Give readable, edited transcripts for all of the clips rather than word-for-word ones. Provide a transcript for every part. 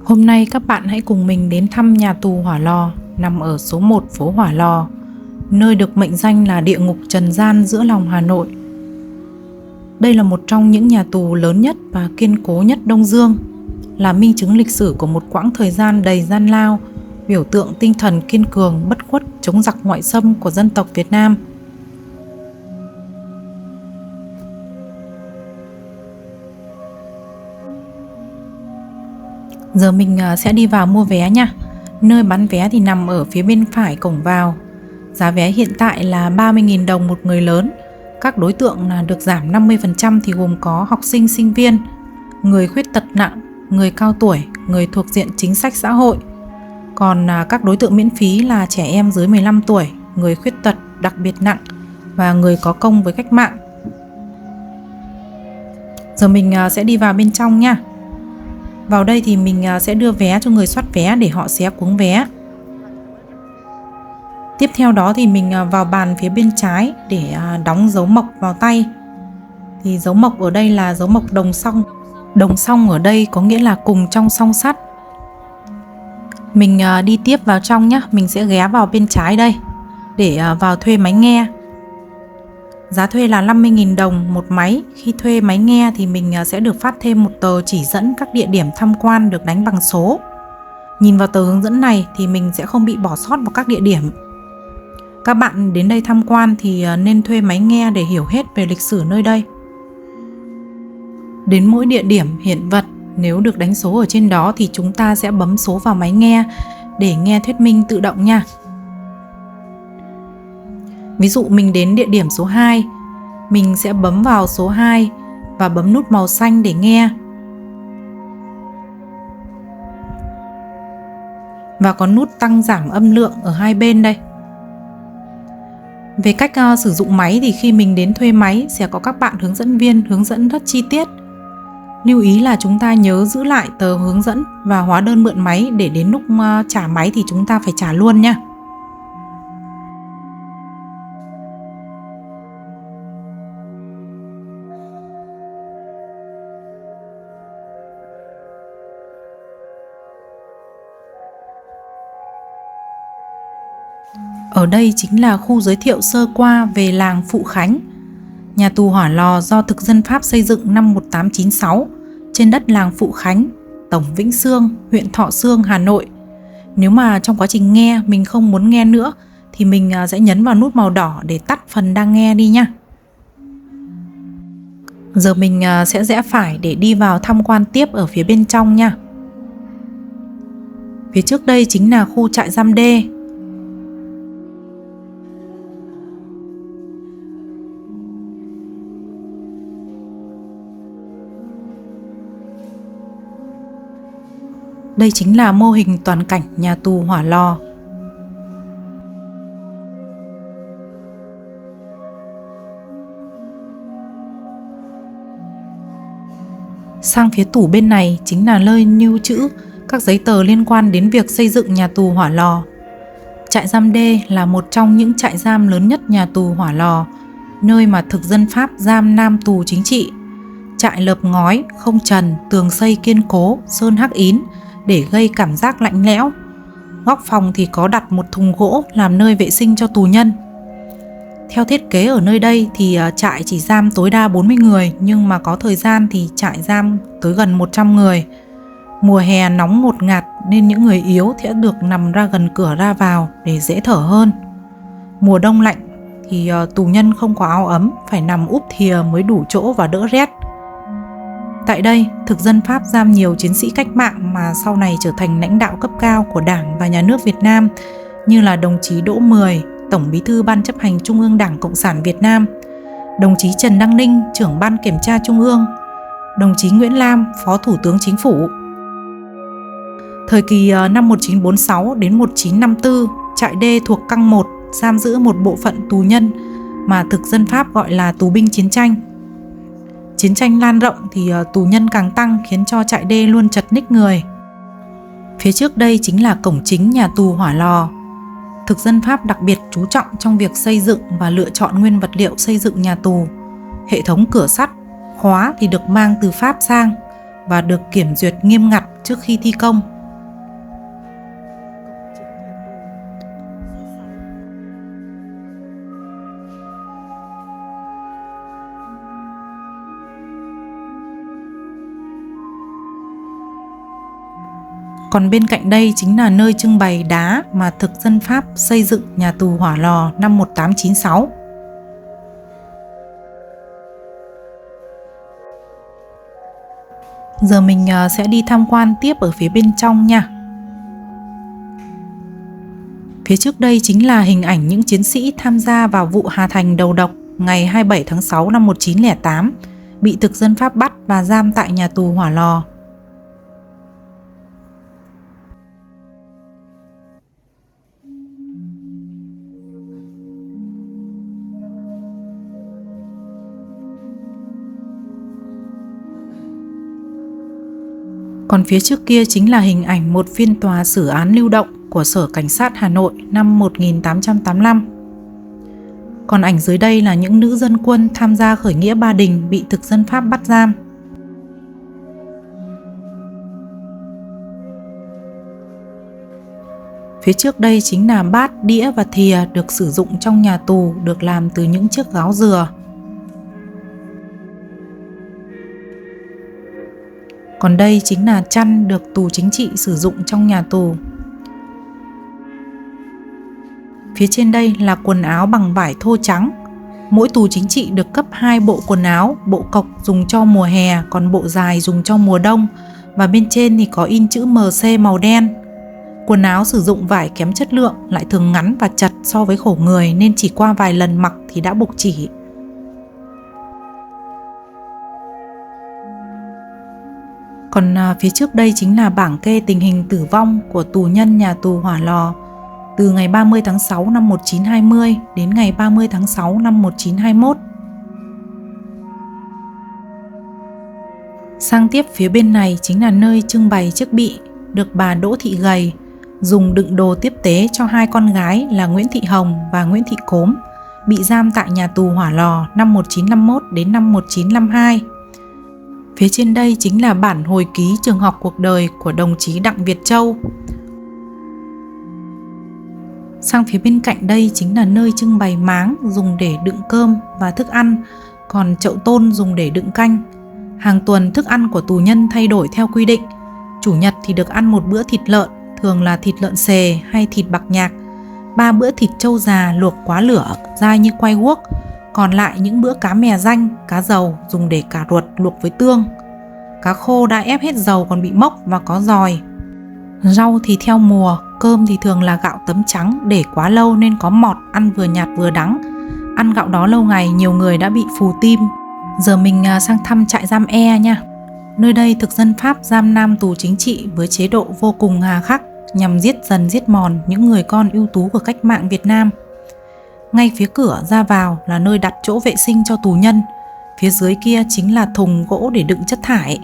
Hôm nay các bạn hãy cùng mình đến thăm nhà tù Hỏa Lò nằm ở số 1 phố Hỏa Lò, nơi được mệnh danh là địa ngục trần gian giữa lòng Hà Nội. Đây là một trong những nhà tù lớn nhất và kiên cố nhất Đông Dương, là minh chứng lịch sử của một quãng thời gian đầy gian lao, biểu tượng tinh thần kiên cường, bất khuất chống giặc ngoại xâm của dân tộc Việt Nam. Giờ mình sẽ đi vào mua vé nha. Nơi bán vé thì nằm ở phía bên phải cổng vào. Giá vé hiện tại là 30.000 đồng một người lớn. Các đối tượng được giảm 50% thì gồm có học sinh, sinh viên, người khuyết tật nặng, người cao tuổi, người thuộc diện chính sách xã hội. Còn các đối tượng miễn phí là trẻ em dưới 15 tuổi, người khuyết tật đặc biệt nặng và người có công với cách mạng. Giờ mình sẽ đi vào bên trong nha. Vào đây thì mình sẽ đưa vé cho người soát vé để họ xé cuống vé. Tiếp theo đó thì mình vào bàn phía bên trái để đóng dấu mộc vào tay. Thì dấu mộc ở đây là dấu mộc đồng song. Đồng song ở đây có nghĩa là cùng trong song sắt. Mình đi tiếp vào trong nhé. Mình sẽ ghé vào bên trái đây để vào thuê máy nghe. Giá thuê là 50.000 đồng một máy. Khi thuê máy nghe thì mình sẽ được phát thêm một tờ chỉ dẫn các địa điểm tham quan được đánh bằng số. Nhìn vào tờ hướng dẫn này thì mình sẽ không bị bỏ sót vào các địa điểm. Các bạn đến đây tham quan thì nên thuê máy nghe để hiểu hết về lịch sử nơi đây. Đến mỗi địa điểm hiện vật, nếu được đánh số ở trên đó thì chúng ta sẽ bấm số vào máy nghe để nghe thuyết minh tự động nha. Ví dụ mình đến địa điểm số 2, mình sẽ bấm vào số 2 và bấm nút màu xanh để nghe. Và có nút tăng giảm âm lượng ở hai bên đây. Về cách sử dụng máy thì khi mình đến thuê máy sẽ có các bạn hướng dẫn viên hướng dẫn rất chi tiết. Lưu ý là chúng ta nhớ giữ lại tờ hướng dẫn và hóa đơn mượn máy để đến lúc trả máy thì chúng ta phải trả luôn nha. Ở đây chính là khu giới thiệu sơ qua về làng Phụ Khánh. Nhà tù Hỏa Lò do thực dân Pháp xây dựng năm 1896 trên đất làng Phụ Khánh, tổng Vĩnh Sương, huyện Thọ Sương, Hà Nội. Nếu mà trong quá trình nghe mình không muốn nghe nữa thì mình sẽ nhấn vào nút màu đỏ để tắt phần đang nghe đi nha. Giờ mình sẽ rẽ phải để đi vào tham quan tiếp ở phía bên trong nha. Phía trước đây chính là khu trại giam D. Đây chính là mô hình toàn cảnh nhà tù Hỏa Lò. Sang phía tủ bên này chính là nơi lưu trữ các giấy tờ liên quan đến việc xây dựng nhà tù Hỏa Lò. Trại giam D là một trong những trại giam lớn nhất nhà tù Hỏa Lò, nơi mà thực dân Pháp giam nam tù chính trị. Trại lợp ngói, không trần, tường xây kiên cố, sơn hắc ín để gây cảm giác lạnh lẽo. Góc phòng thì có đặt một thùng gỗ làm nơi vệ sinh cho tù nhân. Theo thiết kế ở nơi đây thì trại chỉ giam tối đa 40 người, nhưng mà có thời gian thì trại giam tới gần 100 người. Mùa hè nóng ngột ngạt nên những người yếu sẽ được nằm ra gần cửa ra vào để dễ thở hơn. Mùa đông lạnh thì tù nhân không có áo ấm, phải nằm úp thìa mới đủ chỗ và đỡ rét. Tại đây, thực dân Pháp giam nhiều chiến sĩ cách mạng mà sau này trở thành lãnh đạo cấp cao của Đảng và Nhà nước Việt Nam, như là đồng chí Đỗ Mười, Tổng Bí thư Ban Chấp hành Trung ương Đảng Cộng sản Việt Nam, đồng chí Trần Đăng Ninh, trưởng Ban Kiểm tra Trung ương, đồng chí Nguyễn Lam, Phó Thủ tướng Chính phủ. Thời kỳ năm 1946 đến 1954, trại D thuộc căng 1 giam giữ một bộ phận tù nhân mà thực dân Pháp gọi là tù binh chiến tranh. Chiến tranh lan rộng thì tù nhân càng tăng khiến cho trại D luôn chật ních người. Phía trước đây chính là cổng chính nhà tù Hỏa Lò. Thực dân Pháp đặc biệt chú trọng trong việc xây dựng và lựa chọn nguyên vật liệu xây dựng nhà tù. Hệ thống cửa sắt, khóa thì được mang từ Pháp sang và được kiểm duyệt nghiêm ngặt trước khi thi công. Còn bên cạnh đây chính là nơi trưng bày đá mà thực dân Pháp xây dựng nhà tù Hỏa Lò năm 1896. Giờ mình sẽ đi tham quan tiếp ở phía bên trong nha. Phía trước đây chính là hình ảnh những chiến sĩ tham gia vào vụ Hà Thành đầu độc ngày 27 tháng 6 năm 1908, bị thực dân Pháp bắt và giam tại nhà tù Hỏa Lò. Còn phía trước kia chính là hình ảnh một phiên tòa xử án lưu động của Sở Cảnh sát Hà Nội năm 1885. Còn ảnh dưới đây là những nữ dân quân tham gia khởi nghĩa Ba Đình bị thực dân Pháp bắt giam. Phía trước đây chính là bát, đĩa và thìa được sử dụng trong nhà tù, được làm từ những chiếc gáo dừa. Còn đây chính là chăn được tù chính trị sử dụng trong nhà tù. Phía trên đây là quần áo bằng vải thô trắng. Mỗi tù chính trị được cấp 2 bộ quần áo, bộ cộc dùng cho mùa hè, còn bộ dài dùng cho mùa đông. Và bên trên thì có in chữ MC màu đen. Quần áo sử dụng vải kém chất lượng, lại thường ngắn và chật so với khổ người, nên chỉ qua vài lần mặc thì đã buộc chỉ. Còn phía trước đây chính là bảng kê tình hình tử vong của tù nhân nhà tù Hỏa Lò từ ngày 30 tháng 6 năm 1920 đến ngày 30 tháng 6 năm 1921. Sang tiếp phía bên này chính là nơi trưng bày chiếc bị được bà Đỗ Thị Gầy dùng đựng đồ tiếp tế cho hai con gái là Nguyễn Thị Hồng và Nguyễn Thị Cốm, bị giam tại nhà tù Hỏa Lò năm 1951 đến năm 1952. Phía trên đây chính là bản hồi ký trường học cuộc đời của đồng chí Đặng Việt Châu. Sang phía bên cạnh đây chính là nơi trưng bày máng dùng để đựng cơm và thức ăn, còn chậu tôn dùng để đựng canh. Hàng tuần thức ăn của tù nhân thay đổi theo quy định. Chủ nhật thì được ăn một bữa thịt lợn, thường là thịt lợn xề hay thịt bạc nhạc. 3 bữa thịt trâu già luộc quá lửa, dai như quay guốc. Còn lại những bữa cá mè ranh, cá dầu dùng để cà ruột luộc với tương. Cá khô đã ép hết dầu còn bị mốc và có giòi. Rau thì theo mùa, cơm thì thường là gạo tấm trắng, để quá lâu nên có mọt, ăn vừa nhạt vừa đắng. Ăn gạo đó lâu ngày nhiều người đã bị phù tim. Giờ mình sang thăm trại giam E nha. Nơi đây thực dân Pháp giam nam tù chính trị với chế độ vô cùng hà khắc, nhằm giết dần giết mòn những người con ưu tú của cách mạng Việt Nam. Ngay phía cửa ra vào là nơi đặt chỗ vệ sinh cho tù nhân. Phía dưới kia chính là thùng gỗ để đựng chất thải.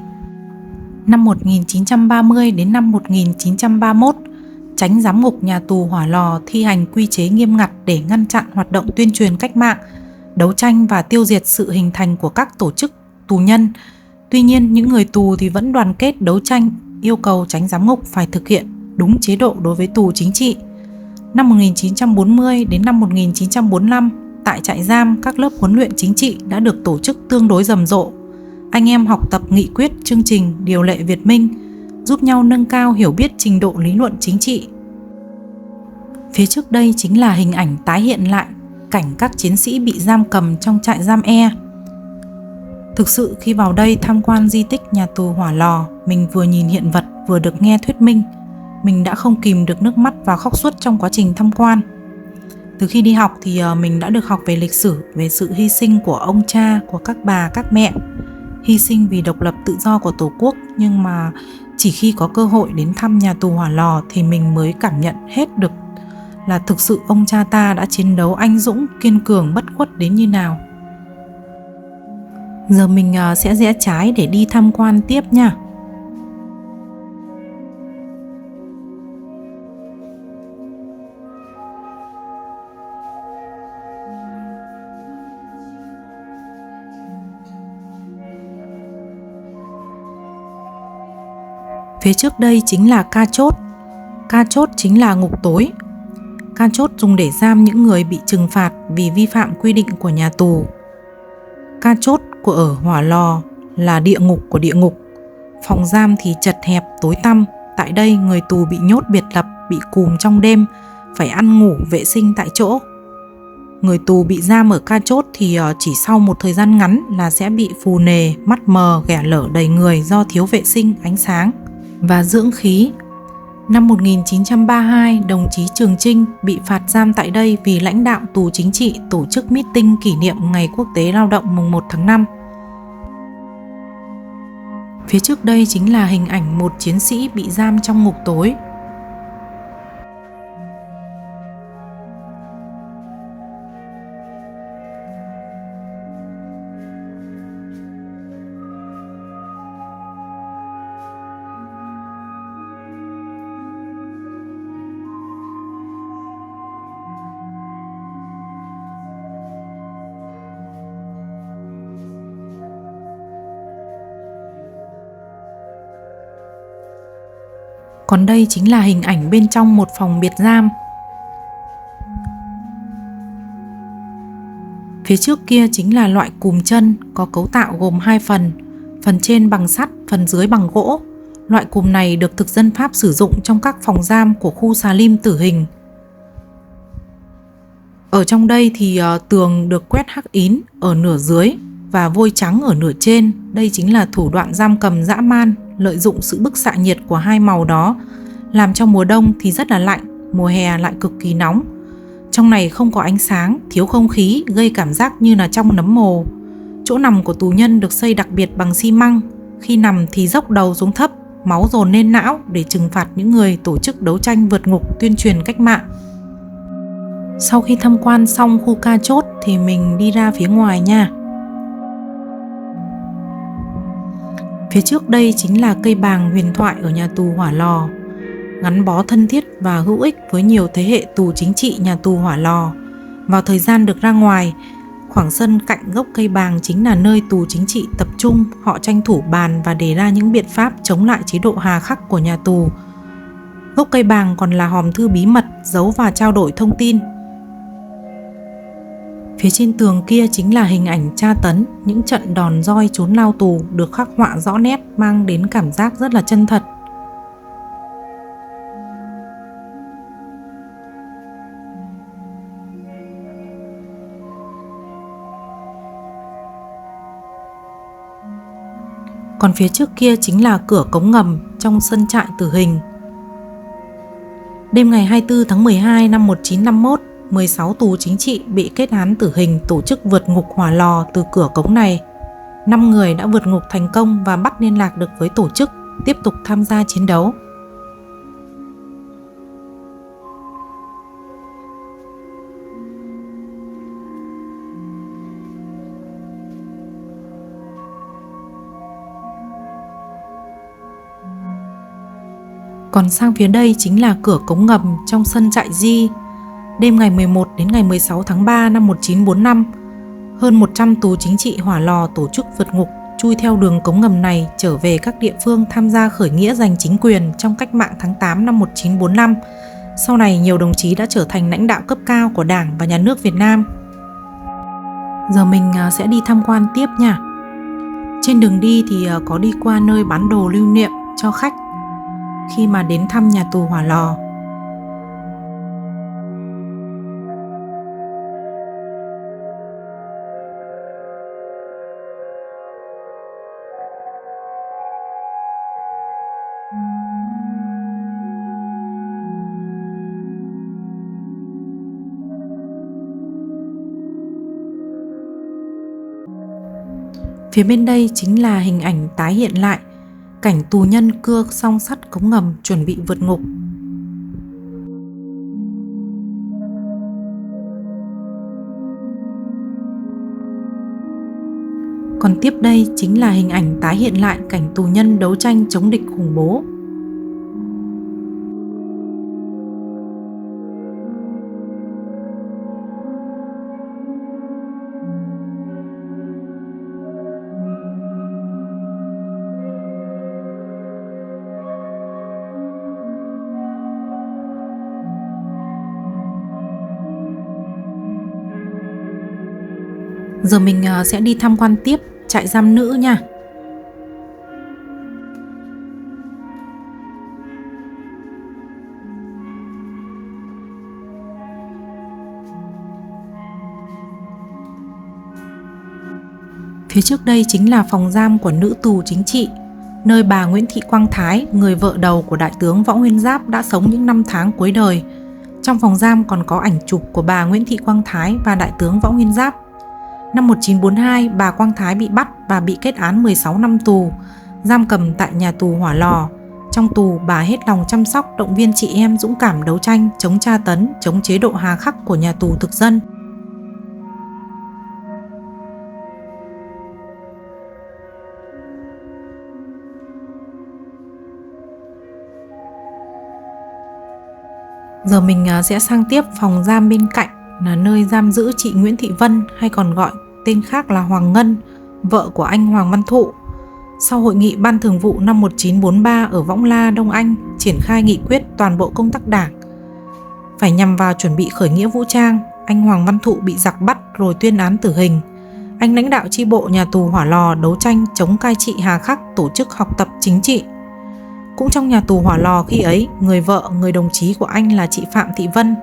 Năm 1930 đến năm 1931, Chánh giám ngục nhà tù Hỏa Lò thi hành quy chế nghiêm ngặt để ngăn chặn hoạt động tuyên truyền cách mạng, đấu tranh và tiêu diệt sự hình thành của các tổ chức tù nhân. Tuy nhiên, những người tù thì vẫn đoàn kết đấu tranh, yêu cầu Chánh giám ngục phải thực hiện đúng chế độ đối với tù chính trị. Năm 1940 đến năm 1945, tại trại giam, các lớp huấn luyện chính trị đã được tổ chức tương đối rầm rộ. Anh em học tập nghị quyết, chương trình, điều lệ Việt Minh, giúp nhau nâng cao hiểu biết trình độ lý luận chính trị. Phía trước đây chính là hình ảnh tái hiện lại cảnh các chiến sĩ bị giam cầm trong trại giam E. Thực sự khi vào đây tham quan di tích nhà tù Hỏa Lò, mình vừa nhìn hiện vật vừa được nghe thuyết minh. Mình đã không kìm được nước mắt và khóc suốt trong quá trình tham quan. Từ khi đi học thì mình đã được học về lịch sử, về sự hy sinh của ông cha, của các bà, các mẹ, hy sinh vì độc lập tự do của Tổ quốc. Nhưng mà chỉ khi có cơ hội đến thăm nhà tù Hỏa Lò thì mình mới cảm nhận hết được là thực sự ông cha ta đã chiến đấu anh dũng, kiên cường, bất khuất đến như nào. Giờ mình sẽ rẽ trái để đi tham quan tiếp nha. Phía trước đây chính là ca chốt. Ca chốt chính là ngục tối. Ca chốt dùng để giam những người bị trừng phạt vì vi phạm quy định của nhà tù. Ca chốt của ở Hỏa Lò là địa ngục của địa ngục. Phòng giam thì chật hẹp, tối tăm. Tại đây người tù bị nhốt biệt lập, bị cùm trong đêm, phải ăn ngủ vệ sinh tại chỗ. Người tù bị giam ở ca chốt thì chỉ sau một thời gian ngắn là sẽ bị phù nề, mắt mờ, ghẻ lở đầy người do thiếu vệ sinh, ánh sáng và dưỡng khí. Năm 1932, đồng chí Trường Chinh bị phạt giam tại đây vì lãnh đạo tù chính trị tổ chức meeting kỷ niệm Ngày Quốc tế Lao động mùng 1 tháng 5. Phía trước đây chính là hình ảnh một chiến sĩ bị giam trong ngục tối. Còn đây chính là hình ảnh bên trong một phòng biệt giam. Phía trước kia chính là loại cùm chân có cấu tạo gồm 2 phần, phần trên bằng sắt, phần dưới bằng gỗ. Loại cùm này được thực dân Pháp sử dụng trong các phòng giam của khu xà lim tử hình. Ở trong đây thì tường được quét hắc ín ở nửa dưới và vôi trắng ở nửa trên. Đây chính là thủ đoạn giam cầm dã man, lợi dụng sự bức xạ nhiệt của hai màu đó, làm cho mùa đông thì rất là lạnh, mùa hè lại cực kỳ nóng. Trong này không có ánh sáng, thiếu không khí, gây cảm giác như là trong nấm mồ. Chỗ nằm của tù nhân được xây đặc biệt bằng xi măng. Khi nằm thì dốc đầu xuống thấp, máu dồn lên não để trừng phạt những người tổ chức đấu tranh vượt ngục, tuyên truyền cách mạng. Sau khi tham quan xong khu ca chốt thì mình đi ra phía ngoài nha. Phía trước đây chính là cây bàng huyền thoại ở nhà tù Hỏa Lò, gắn bó thân thiết và hữu ích với nhiều thế hệ tù chính trị nhà tù Hỏa Lò. Vào thời gian được ra ngoài, khoảng sân cạnh gốc cây bàng chính là nơi tù chính trị tập trung, họ tranh thủ bàn và đề ra những biện pháp chống lại chế độ hà khắc của nhà tù. Gốc cây bàng còn là hòm thư bí mật giấu và trao đổi thông tin. Phía trên tường kia chính là hình ảnh tra tấn, những trận đòn roi trốn lao tù được khắc họa rõ nét, mang đến cảm giác rất là chân thật. Còn phía trước kia chính là cửa cống ngầm trong sân trại tử hình. Đêm ngày 24 tháng 12 năm 1951, 16 tù chính trị bị kết án tử hình tổ chức vượt ngục Hỏa Lò từ cửa cống này. 5 người đã vượt ngục thành công và bắt liên lạc được với tổ chức, tiếp tục tham gia chiến đấu. Còn sang phía đây chính là cửa cống ngầm trong sân trại Di. Đêm ngày 11 đến ngày 16 tháng 3 năm 1945, hơn 100 tù chính trị Hỏa Lò tổ chức vượt ngục chui theo đường cống ngầm này trở về các địa phương tham gia khởi nghĩa giành chính quyền trong cách mạng tháng 8 năm 1945. Sau này nhiều đồng chí đã trở thành lãnh đạo cấp cao của Đảng và Nhà nước Việt Nam. Giờ mình sẽ đi tham quan tiếp nha. Trên đường đi thì có đi qua nơi bán đồ lưu niệm cho khách khi mà đến thăm nhà tù Hỏa Lò. Phía bên đây chính là hình ảnh tái hiện lại cảnh tù nhân cưa song sắt cống ngầm chuẩn bị vượt ngục. Còn tiếp đây chính là hình ảnh tái hiện lại cảnh tù nhân đấu tranh chống địch khủng bố. Giờ mình sẽ đi tham quan tiếp trại giam nữ nha. Phía trước đây chính là phòng giam của nữ tù chính trị, nơi bà Nguyễn Thị Quang Thái, người vợ đầu của Đại tướng Võ Nguyên Giáp đã sống những năm tháng cuối đời. Trong phòng giam còn có ảnh chụp của bà Nguyễn Thị Quang Thái và Đại tướng Võ Nguyên Giáp. Năm 1942, bà Quang Thái bị bắt và bị kết án 16 năm tù, giam cầm tại nhà tù Hỏa Lò. Trong tù, bà hết lòng chăm sóc, động viên chị em dũng cảm đấu tranh chống tra tấn, chống chế độ hà khắc của nhà tù thực dân. Giờ mình sẽ sang tiếp phòng giam bên cạnh, là nơi giam giữ chị Nguyễn Thị Vân, hay còn gọi tên khác là Hoàng Ngân, vợ của anh Hoàng Văn Thụ. Sau hội nghị Ban Thường vụ năm 1943 ở Võng La, Đông Anh triển khai nghị quyết toàn bộ công tác đảng phải nhằm vào chuẩn bị khởi nghĩa vũ trang, anh Hoàng Văn Thụ bị giặc bắt rồi tuyên án tử hình. Anh lãnh đạo chi bộ nhà tù Hỏa Lò đấu tranh chống cai trị hà khắc, tổ chức học tập chính trị. Cũng trong nhà tù Hỏa Lò khi ấy, người vợ, người đồng chí của anh là chị Phạm Thị Vân,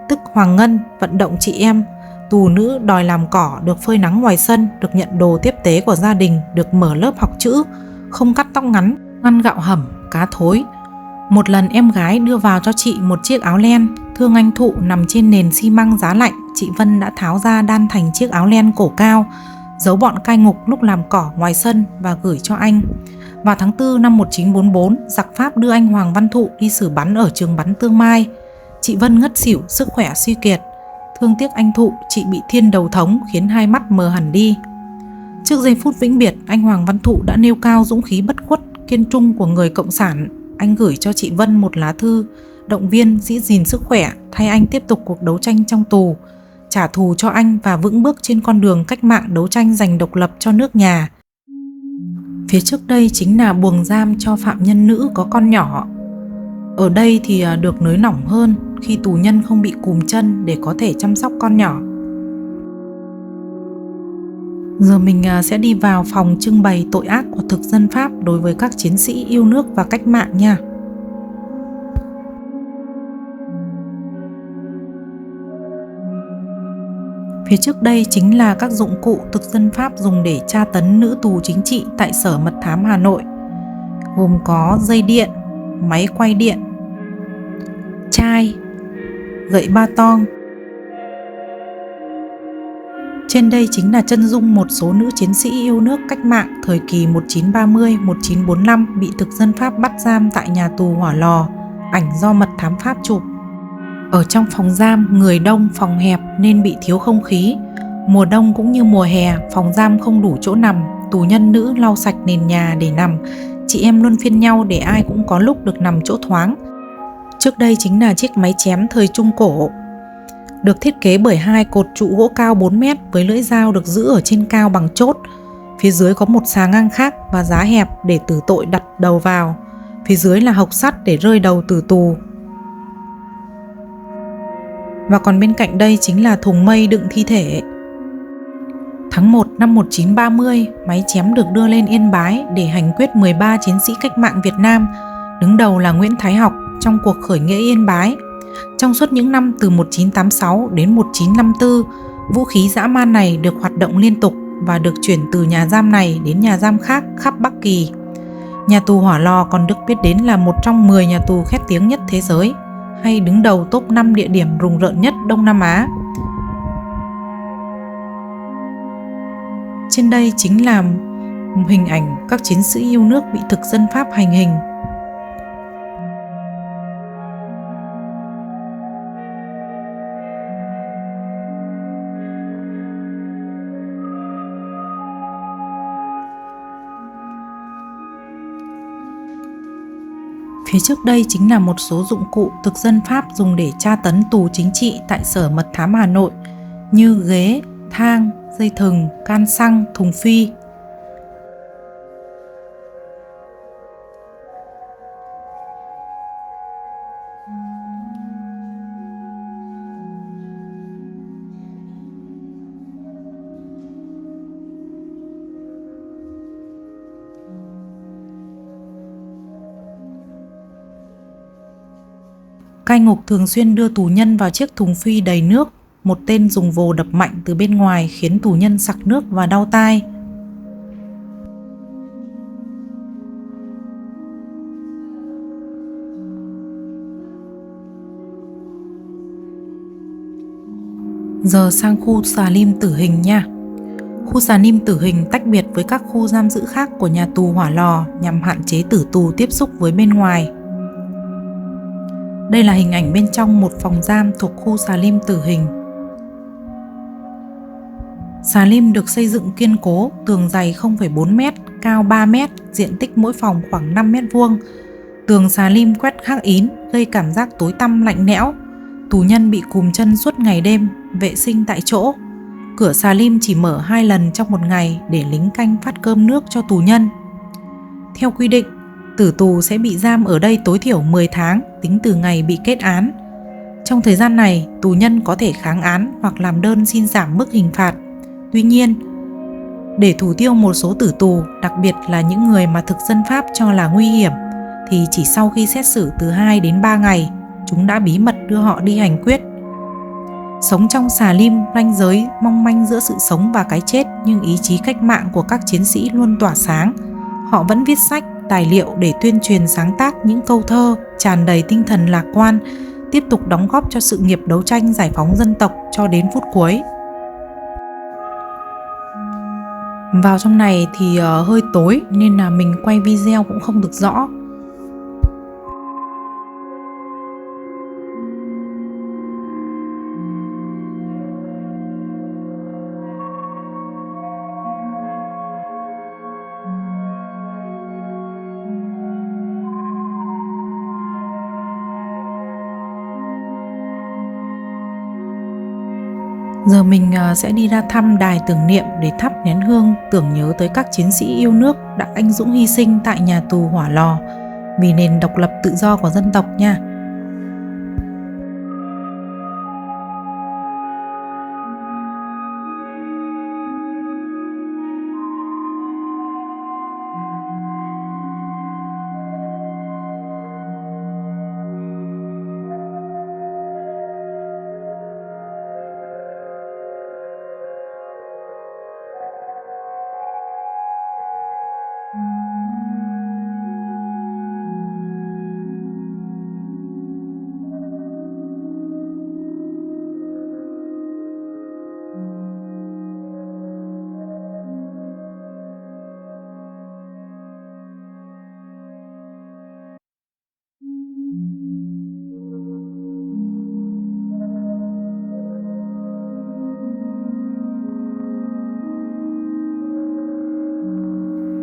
tức Hoàng Ngân, vận động chị em tù nữ đòi làm cỏ, được phơi nắng ngoài sân, được nhận đồ tiếp tế của gia đình, được mở lớp học chữ, không cắt tóc ngắn, ngăn gạo hẩm, cá thối. Một lần em gái đưa vào cho chị một chiếc áo len, thương anh Thụ nằm trên nền xi măng giá lạnh, chị Vân đã tháo ra đan thành chiếc áo len cổ cao, giấu bọn cai ngục lúc làm cỏ ngoài sân và gửi cho anh. Vào tháng 4 năm 1944, giặc Pháp đưa anh Hoàng Văn Thụ đi xử bắn ở trường bắn Tương Mai. Chị Vân ngất xỉu, sức khỏe suy kiệt. Thương tiếc anh Thụ, chị bị thiên đầu thống khiến hai mắt mờ hẳn đi. Trước giây phút vĩnh biệt, anh Hoàng Văn Thụ đã nêu cao dũng khí bất khuất, kiên trung của người cộng sản. Anh gửi cho chị Vân một lá thư, động viên giữ gìn sức khỏe, thay anh tiếp tục cuộc đấu tranh trong tù, trả thù cho anh và vững bước trên con đường cách mạng đấu tranh giành độc lập cho nước nhà. Phía trước đây chính là buồng giam cho phạm nhân nữ có con nhỏ. Ở đây thì được nới lỏng hơn khi tù nhân không bị cùm chân để có thể chăm sóc con nhỏ. Giờ mình sẽ đi vào phòng trưng bày tội ác của thực dân Pháp đối với các chiến sĩ yêu nước và cách mạng nha. Phía trước đây chính là các dụng cụ thực dân Pháp dùng để tra tấn nữ tù chính trị tại Sở Mật thám Hà Nội, gồm có dây điện, máy quay điện, chai, gậy ba tong. Trên đây chính là chân dung một số nữ chiến sĩ yêu nước cách mạng thời kỳ 1930-1945 bị thực dân Pháp bắt giam tại nhà tù Hỏa Lò, ảnh do Mật thám Pháp chụp. Ở trong phòng giam, người đông, phòng hẹp nên bị thiếu không khí. Mùa đông cũng như mùa hè, phòng giam không đủ chỗ nằm, tù nhân nữ lau sạch nền nhà để nằm. Chị em luân phiên nhau để ai cũng có lúc được nằm chỗ thoáng. Trước đây chính là chiếc máy chém thời Trung Cổ, được thiết kế bởi hai cột trụ gỗ cao 4 mét với lưỡi dao được giữ ở trên cao bằng chốt. Phía dưới có một xà ngang khác và giá hẹp để tử tội đặt đầu vào. Phía dưới là hộc sắt để rơi đầu tử tù. Và còn bên cạnh đây chính là thùng mây đựng thi thể. Tháng 1 năm 1930, máy chém được đưa lên Yên Bái để hành quyết 13 chiến sĩ cách mạng Việt Nam, đứng đầu là Nguyễn Thái Học trong cuộc khởi nghĩa Yên Bái. Trong suốt những năm từ 1986 đến 1954, vũ khí dã man này được hoạt động liên tục và được chuyển từ nhà giam này đến nhà giam khác khắp Bắc Kỳ. Nhà tù Hỏa Lò còn được biết đến là một trong 10 nhà tù khét tiếng nhất thế giới, hay đứng đầu top 5 địa điểm rùng rợn nhất Đông Nam Á. Trên đây chính là hình ảnh các chiến sĩ yêu nước bị thực dân Pháp hành hình. Phía trước đây chính là một số dụng cụ thực dân Pháp dùng để tra tấn tù chính trị tại Sở Mật thám Hà Nội, như ghế, thang, dây thừng, can xăng, thùng phi. Cai ngục thường xuyên đưa tù nhân vào chiếc thùng phi đầy nước. Một tên dùng vồ đập mạnh từ bên ngoài khiến tù nhân sặc nước và đau tai. Giờ sang khu xà lim tử hình nha. Khu xà lim tử hình tách biệt với các khu giam giữ khác của nhà tù Hỏa Lò nhằm hạn chế tử tù tiếp xúc với bên ngoài. Đây là hình ảnh bên trong một phòng giam thuộc khu xà lim tử hình. Xà lim được xây dựng kiên cố, tường dày 0,4 m, cao 3 m, diện tích mỗi phòng khoảng 5 m². Tường xà lim quét khắc ín, gây cảm giác tối tăm lạnh lẽo. Tù nhân bị cùm chân suốt ngày đêm, vệ sinh tại chỗ. Cửa xà lim chỉ mở 2 lần trong một ngày để lính canh phát cơm nước cho tù nhân. Theo quy định, tử tù sẽ bị giam ở đây tối thiểu 10 tháng tính từ ngày bị kết án. Trong thời gian này, tù nhân có thể kháng án hoặc làm đơn xin giảm mức hình phạt. Tuy nhiên, để thủ tiêu một số tử tù, đặc biệt là những người mà thực dân Pháp cho là nguy hiểm, thì chỉ sau khi xét xử từ 2 đến 3 ngày, chúng đã bí mật đưa họ đi hành quyết. Sống trong xà lim, ranh giới mong manh giữa sự sống và cái chết, nhưng ý chí cách mạng của các chiến sĩ luôn tỏa sáng. Họ vẫn viết sách, tài liệu để tuyên truyền sáng tác những câu thơ tràn đầy tinh thần lạc quan, tiếp tục đóng góp cho sự nghiệp đấu tranh giải phóng dân tộc cho đến phút cuối. Vào trong này thì hơi tối nên là mình quay video cũng không được rõ. Giờ mình sẽ đi ra thăm đài tưởng niệm để thắp nén hương tưởng nhớ tới các chiến sĩ yêu nước đã anh dũng hy sinh tại nhà tù Hỏa Lò vì nền độc lập tự do của dân tộc nha.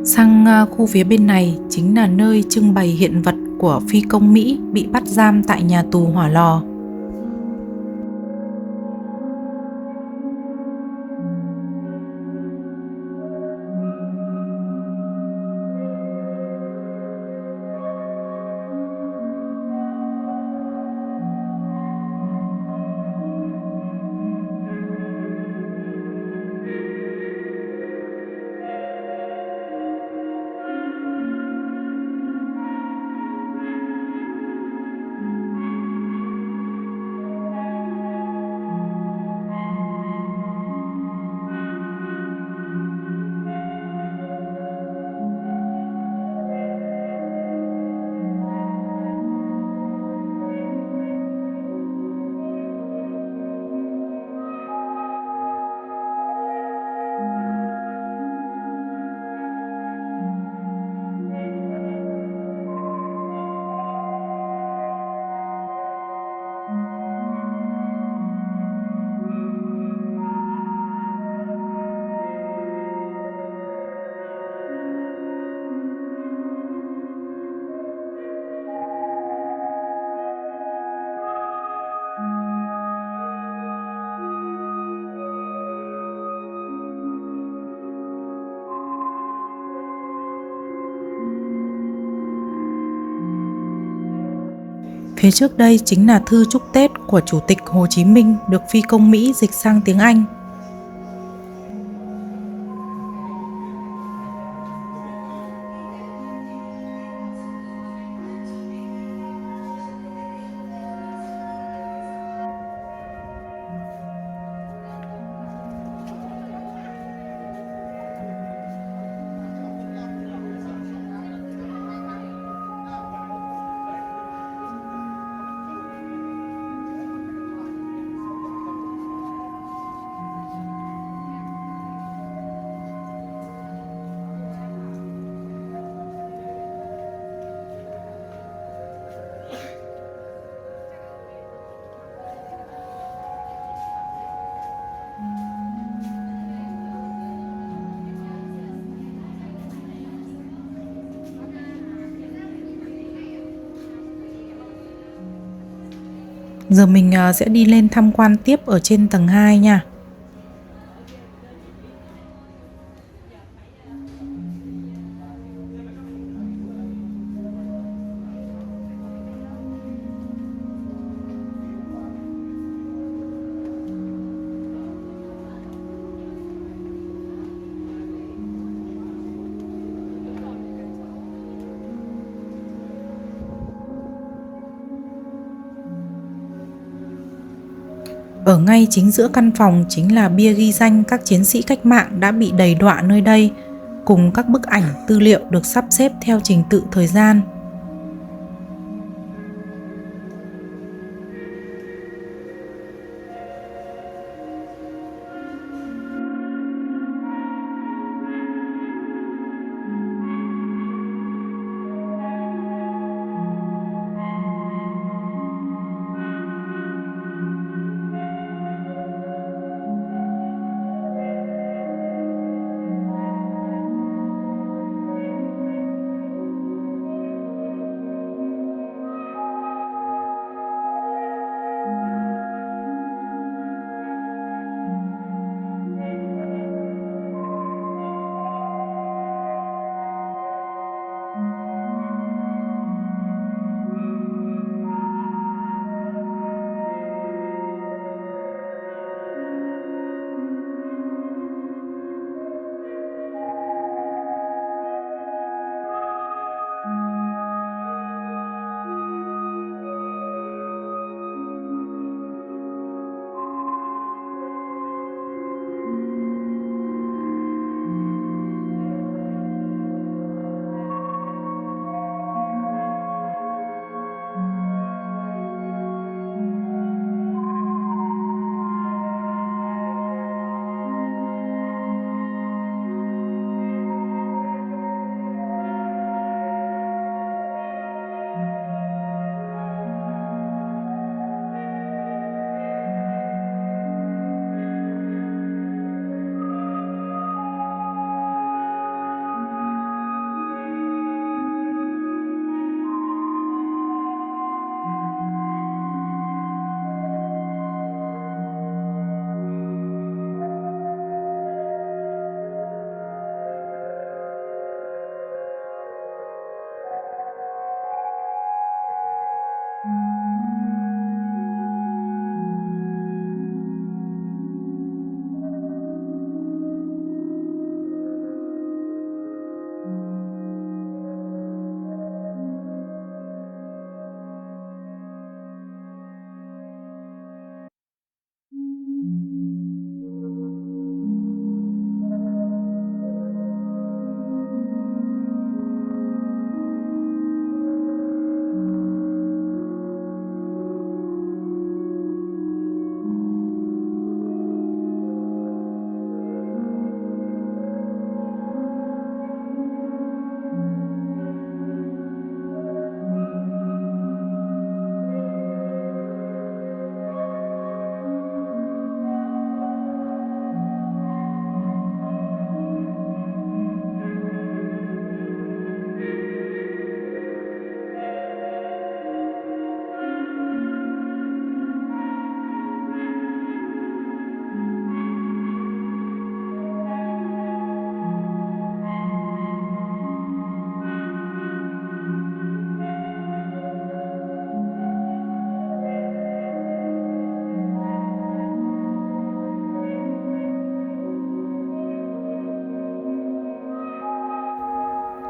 Sang khu phía bên này chính là nơi trưng bày hiện vật của phi công Mỹ bị bắt giam tại nhà tù Hỏa Lò. Phía trước đây chính là thư chúc Tết của Chủ tịch Hồ Chí Minh được phi công Mỹ dịch sang tiếng Anh. Giờ mình sẽ đi lên tham quan tiếp ở trên tầng 2 nha. Ở ngay chính giữa căn phòng chính là bia ghi danh các chiến sĩ cách mạng đã bị đầy đọa nơi đây, cùng các bức ảnh tư liệu được sắp xếp theo trình tự thời gian.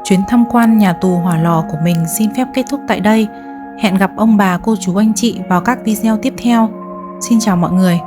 Chuyến tham quan nhà tù Hỏa Lò của mình xin phép kết thúc tại đây. Hẹn gặp ông bà, cô chú, anh chị vào các video tiếp theo. Xin chào mọi người.